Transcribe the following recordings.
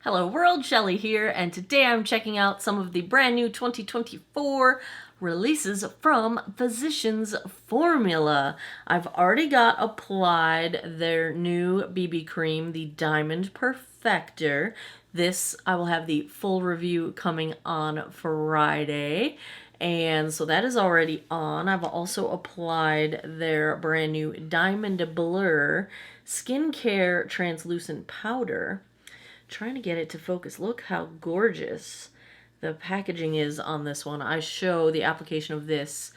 Hello world, Shelly here, and today I'm checking out some of the brand new 2024 releases from Physicians Formula. I've already got applied their new BB cream, the Diamond Perfector. This, I will have the full review coming on Friday. And so that is already on. I've also applied their brand new Diamond Blur Skincare Translucent Powder. Trying to get it to focus. Look how gorgeous the packaging is on this one. I show the application of this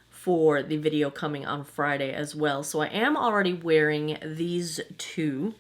for the video coming on Friday as well. So I am already wearing these two.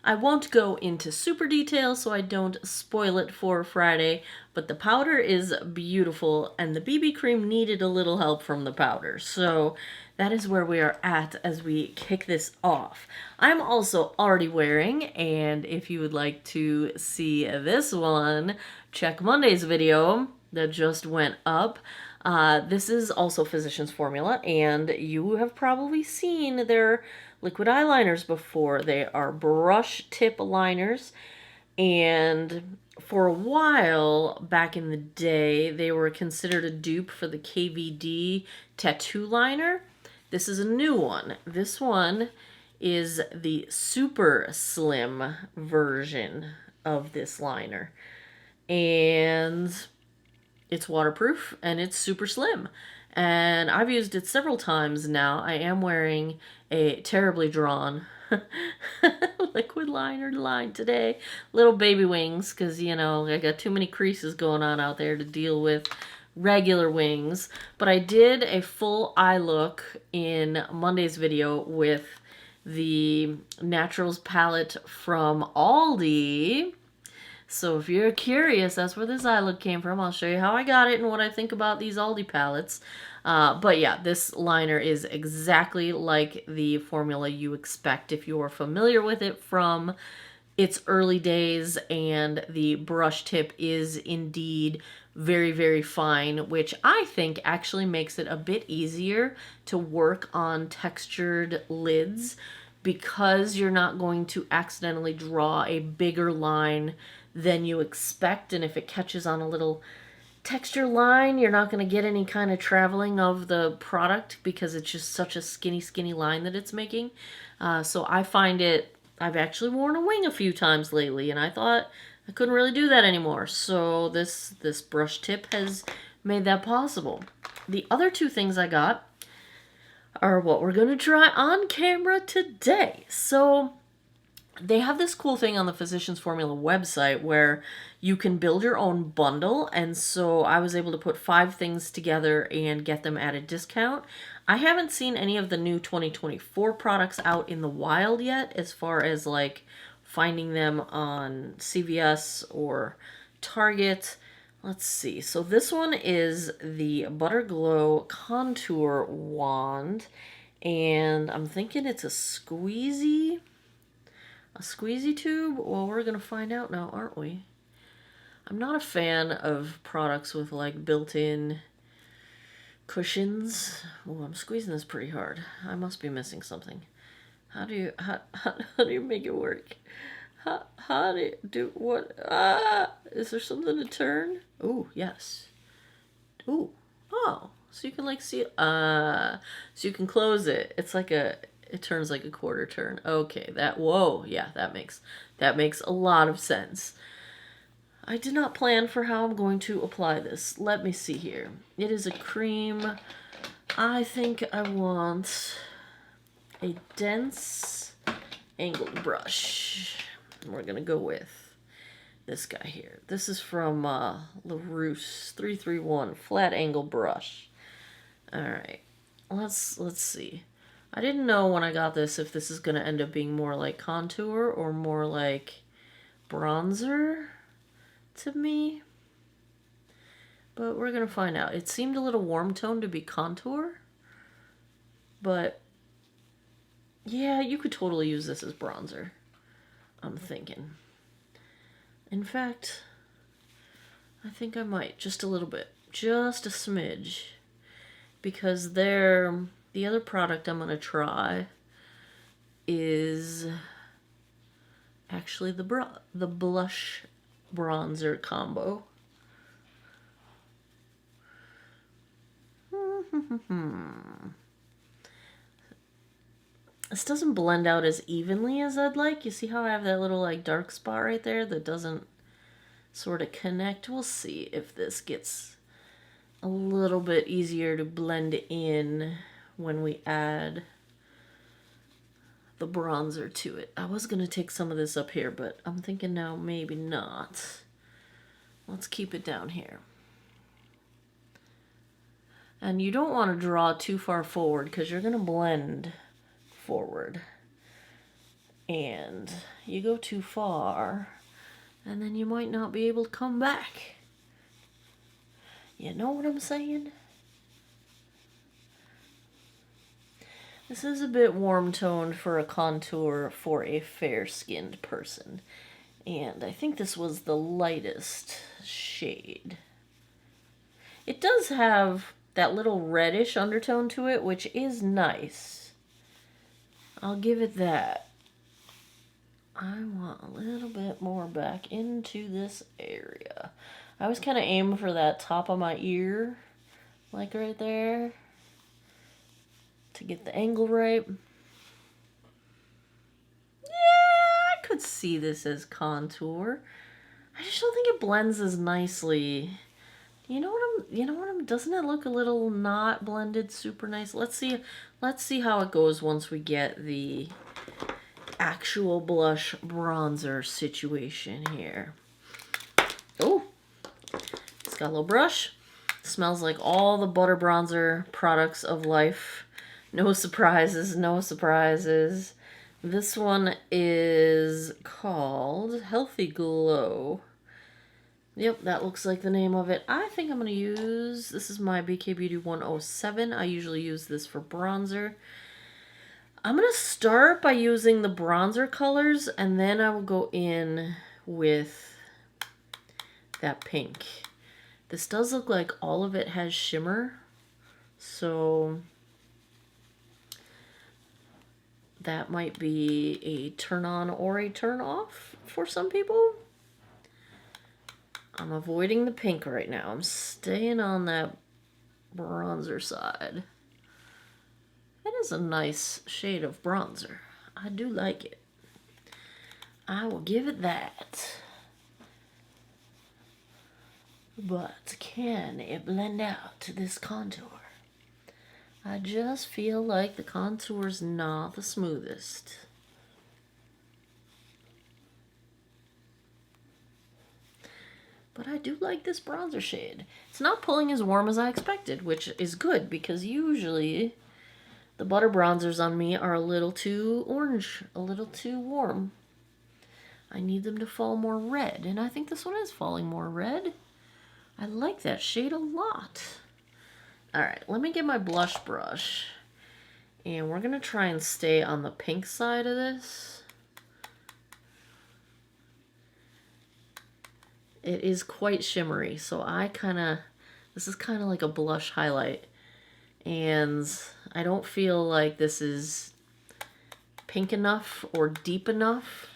I won't go into super detail so I don't spoil it for Friday, but the powder is beautiful and the BB cream needed a little help from the powder. So that is where we are at as we kick this off. I'm also already wearing, and if you would like to see this one, check Monday's video that just went up. This is also Physicians Formula, and you have probably seen their liquid eyeliners before. They are brush tip liners, and for a while back in the day, they were considered a dupe for the KVD tattoo liner. This is a new one. This one is the super slim version of this liner, and it's waterproof and it's super slim. And I've used it several times now. I am wearing a terribly drawn liquid liner line today. Little baby wings, because, you know, I got too many creases going on out there to deal with regular wings. But I did a full eye look in Monday's video with the Naturals palette from Aldi. So if you're curious, that's where this eye look came from. I'll show you how I got it and what I think about these Aldi palettes. But yeah, this liner is exactly like the formula you expect if you're familiar with it from its early days, and the brush tip is indeed very, very fine, which I think actually makes it a bit easier to work on textured lids because you're not going to accidentally draw a bigger line than you expect, and if it catches on a little texture line, you're not going to get any kind of traveling of the product because it's just such a skinny line that it's making. So I find it, I've actually worn a wing a few times lately, and I thought I couldn't really do that anymore. So this brush tip has made that possible. The other two things I got are what we're going to try on camera today. So they have this cool thing on the Physicians Formula website where you can build your own bundle, and so I was able to put 5 things together and get them at a discount. I haven't seen any of the new 2024 products out in the wild yet, as far as like finding them on CVS or Target. Let's see. So this one is the Butter Glow Contour Wand, and I'm thinking it's a squeezy tube? Well, we're going to find out now, aren't we? I'm not a fan of products with like built-in cushions. Oh, I'm squeezing this pretty hard. I must be missing something. How do you make it work? How do you do what? Is there something to turn? Oh, yes. Ooh. Oh, so you can like see so you can close it. It's like it turns like a quarter turn. Okay, whoa, yeah, that makes a lot of sense. I did not plan for how I'm going to apply this. Let me see here. It is a cream. I think I want a dense angled brush. We're going to go with this guy here. This is from LaRousse 331 flat angle brush. All right. Let's see. I didn't know when I got this if this is going to end up being more like contour or more like bronzer to me. But we're going to find out. It seemed a little warm tone to be contour. But yeah, you could totally use this as bronzer, I'm thinking. In fact, I think I might. Just a little bit. Just a smidge. Because the other product I'm going to try is actually the blush bronzer combo. This doesn't blend out as evenly as I'd like. You see how I have that little like dark spot right there that doesn't sort of connect? We'll see if this gets a little bit easier to blend in when we add the bronzer to it. I was going to take some of this up here, but I'm thinking now maybe not. Let's keep it down here. And you don't want to draw too far forward because you're going to blend forward. And you go too far, and then you might not be able to come back. You know what I'm saying? This is a bit warm toned for a contour for a fair-skinned person. And I think this was the lightest shade. It does have that little reddish undertone to it, which is nice. I'll give it that. I want a little bit more back into this area. I was kind of aiming for that top of my ear, like right there, to get the angle right. Yeah, I could see this as contour. I just don't think it blends as nicely. You know what I'm, doesn't it look a little not blended super nice? Let's see how it goes once we get the actual blush bronzer situation here. Oh, it's got a little brush. Smells like all the butter bronzer products of life. No surprises, no surprises. This one is called Healthy Glow. Yep, that looks like the name of it. I think I'm going to use, this is my BK Beauty 107. I usually use this for bronzer. I'm going to start by using the bronzer colors, and then I will go in with that pink. This does look like all of it has shimmer, so that might be a turn on or a turn off for some people. I'm avoiding the pink right now. I'm staying on that bronzer side. It is a nice shade of bronzer. I do like it. I will give it that. But can it blend out to this contour? I just feel like the contour's not the smoothest. But I do like this bronzer shade. It's not pulling as warm as I expected, which is good because usually the butter bronzers on me are a little too orange, a little too warm. I need them to fall more red, and I think this one is falling more red. I like that shade a lot. All right, let me get my blush brush, and we're gonna try and stay on the pink side of this. It is quite shimmery, so this is kind of like a blush highlight. And I don't feel like this is pink enough or deep enough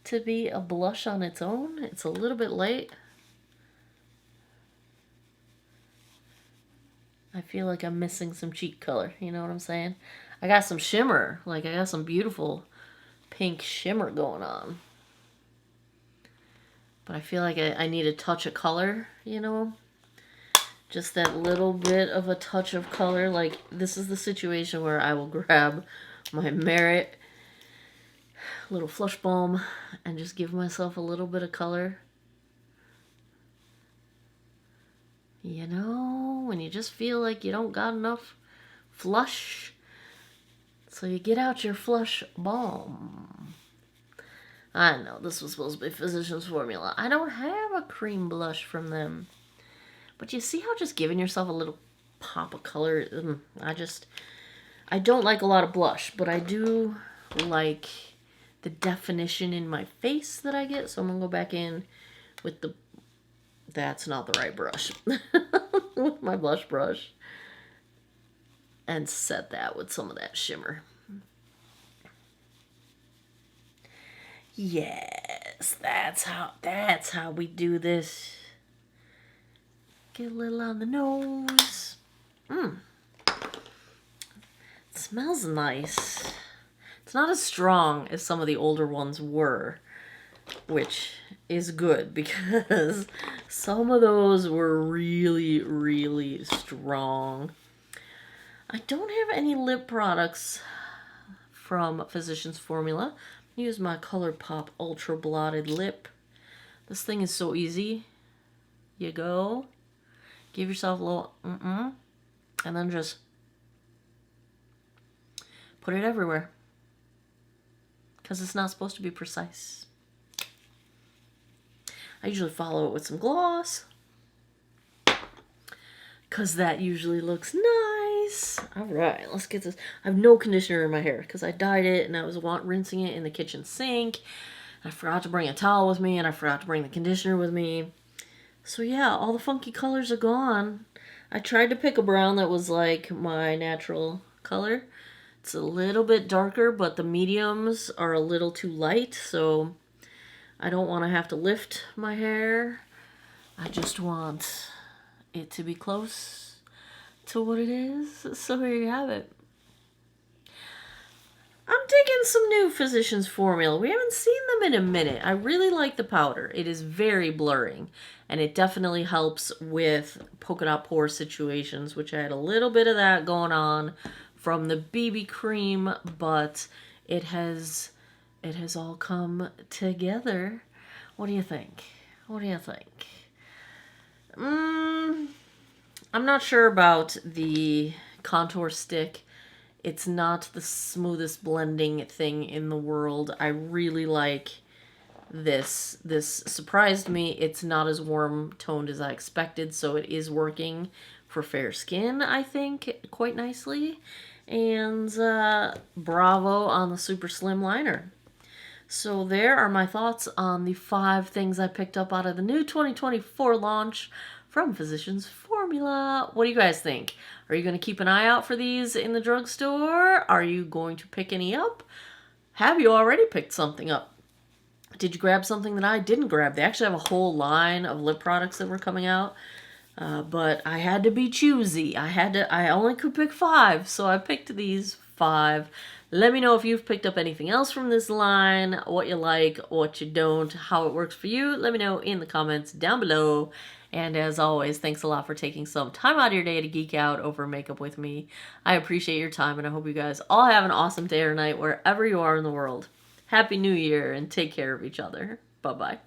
to be a blush on its own. It's a little bit light. I feel like I'm missing some cheek color, you know what I'm saying? I got some shimmer, like I got some beautiful pink shimmer going on. But I feel like I need a touch of color, you know? Just that little bit of a touch of color. Like, this is the situation where I will grab my Merit little Flush Balm and just give myself a little bit of color. You know, when you just feel like you don't got enough flush. So you get out your Flush Balm. I know, this was supposed to be Physicians Formula. I don't have a cream blush from them. But you see how just giving yourself a little pop of color, I don't like a lot of blush, but I do like the definition in my face that I get. So I'm going to go back in with that's not the right brush, with my blush brush, and set that with some of that shimmer. Yes, that's how we do this. Get a little on the nose. It smells nice. It's not as strong as some of the older ones were, which is good because some of those were really, really strong. I don't have any lip products from Physicians Formula. Use my ColourPop Ultra Blotted Lip. This thing is so easy. You go, give yourself a little and then just put it everywhere. Because it's not supposed to be precise. I usually follow it with some gloss. Because that usually looks nice. Alright, let's get this. I have no conditioner in my hair because I dyed it and I was rinsing it in the kitchen sink. I forgot to bring a towel with me and I forgot to bring the conditioner with me. So yeah, all the funky colors are gone. I tried to pick a brown that was like my natural color. It's a little bit darker, but the mediums are a little too light, so I don't want to have to lift my hair. I just want it to be close to what it is. So here you have it. I'm digging some new Physicians Formula. We haven't seen them in a minute. I really like the powder. It is very blurring, and it definitely helps with polka dot pore situations, which I had a little bit of that going on from the BB cream, but it has all come together. What do you think? What do you think? I'm not sure about the contour stick. It's not the smoothest blending thing in the world. I really like this. This surprised me. It's not as warm toned as I expected, so it is working for fair skin, I think, quite nicely. And bravo on the super slim liner. So there are my thoughts on the 5 things I picked up out of the new 2024 launch from Physicians Formula. What do you guys think? Are you going to keep an eye out for these in the drugstore? Are you going to pick any up? Have you already picked something up? Did you grab something that I didn't grab? They actually have a whole line of lip products that were coming out. But I had to be choosy. I only could pick 5, so I picked these 5. Let me know if you've picked up anything else from this line, what you like, what you don't, how it works for you. Let me know in the comments down below. And as always, thanks a lot for taking some time out of your day to geek out over makeup with me. I appreciate your time, and I hope you guys all have an awesome day or night wherever you are in the world. Happy New Year, and take care of each other. Bye-bye.